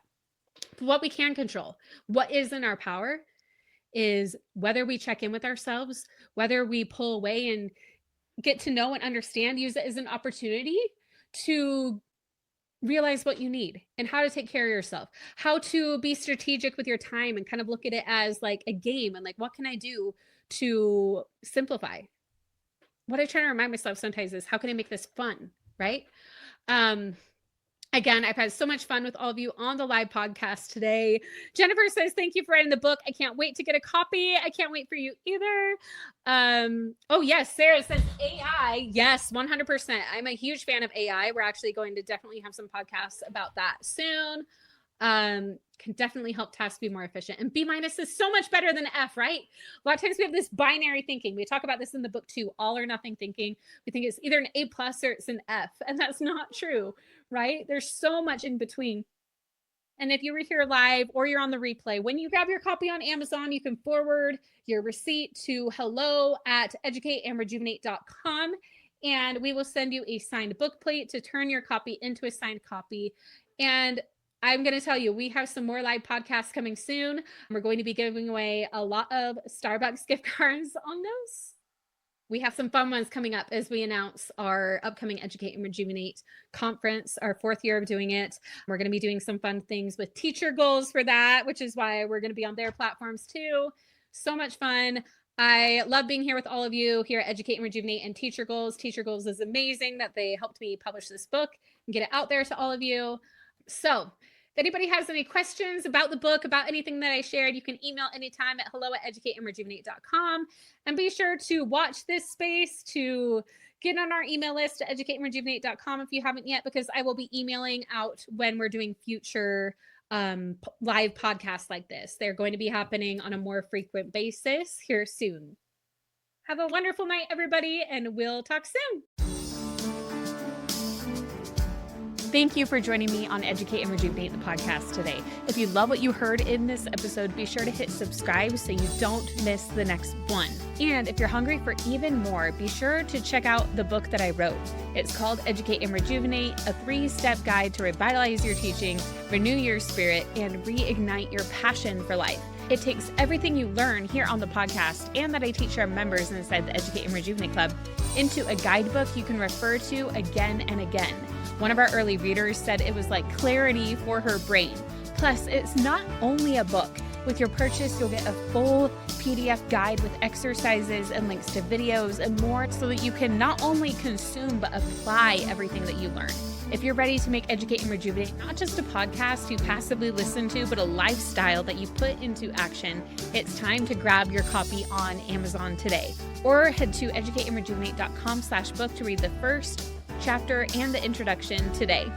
But what we can control, what is in our power, is whether we check in with ourselves, whether we pull away and get to know and understand, use it as an opportunity to realize what you need and how to take care of yourself, how to be strategic with your time, and kind of look at it as like a game, and like, what can I do to simplify? What I try to remind myself sometimes is, how can I make this fun, right? Again, I've had so much fun with all of you on the live podcast today. Jennifer says, thank you for writing the book. I can't wait to get a copy. I can't wait for you either. Oh, yes. Sarah says AI. Yes, 100%. I'm a huge fan of AI. We're actually going to definitely have some podcasts about that soon. Can definitely help tasks be more efficient. And B- is so much better than F, right? A lot of times we have this binary thinking. We talk about this in the book too, all or nothing thinking. We think it's either an A+ or it's an F, and that's not true, right? There's so much in between. And if you were here live or you're on the replay, when you grab your copy on Amazon, you can forward your receipt to hello@educateandrejuvenate.com, and we will send you a signed book plate to turn your copy into a signed copy. And I'm going to tell you, we have some more live podcasts coming soon. We're going to be giving away a lot of Starbucks gift cards on those. We have some fun ones coming up as we announce our upcoming Educate and Rejuvenate conference, our 4th year of doing it. We're going to be doing some fun things with teacher goals for that, which is why we're going to be on their platforms too. So much fun. I love being here with all of you here at Educate and Rejuvenate and Teacher Goals. Teacher Goals is amazing that they helped me publish this book and get it out there to all of you. So if anybody has any questions about the book, about anything that I shared, you can email anytime at hello@educateandrejuvenate.com. And be sure to watch this space, to get on our email list at educateandrejuvenate.com if you haven't yet, because I will be emailing out when we're doing future live podcasts like this. They're going to be happening on a more frequent basis here soon. Have a wonderful night, everybody, and we'll talk soon. Thank you for joining me on Educate and Rejuvenate the podcast today. If you love what you heard in this episode, be sure to hit subscribe so you don't miss the next one. And if you're hungry for even more, be sure to check out the book that I wrote. It's called Educate and Rejuvenate, a 3-step guide to revitalize your teaching, renew your spirit, and reignite your passion for life. It takes everything you learn here on the podcast and that I teach our members inside the Educate and Rejuvenate Club into a guidebook you can refer to again and again. One of our early readers said it was like clarity for her brain. Plus, it's not only a book. With your purchase, you'll get a full PDF guide with exercises and links to videos and more so that you can not only consume but apply everything that you learn. If you're ready to make Educate and Rejuvenate not just a podcast you passively listen to, but a lifestyle that you put into action, it's time to grab your copy on Amazon today. Or head to educateandrejuvenate.com/book to read the first chapter and the introduction today.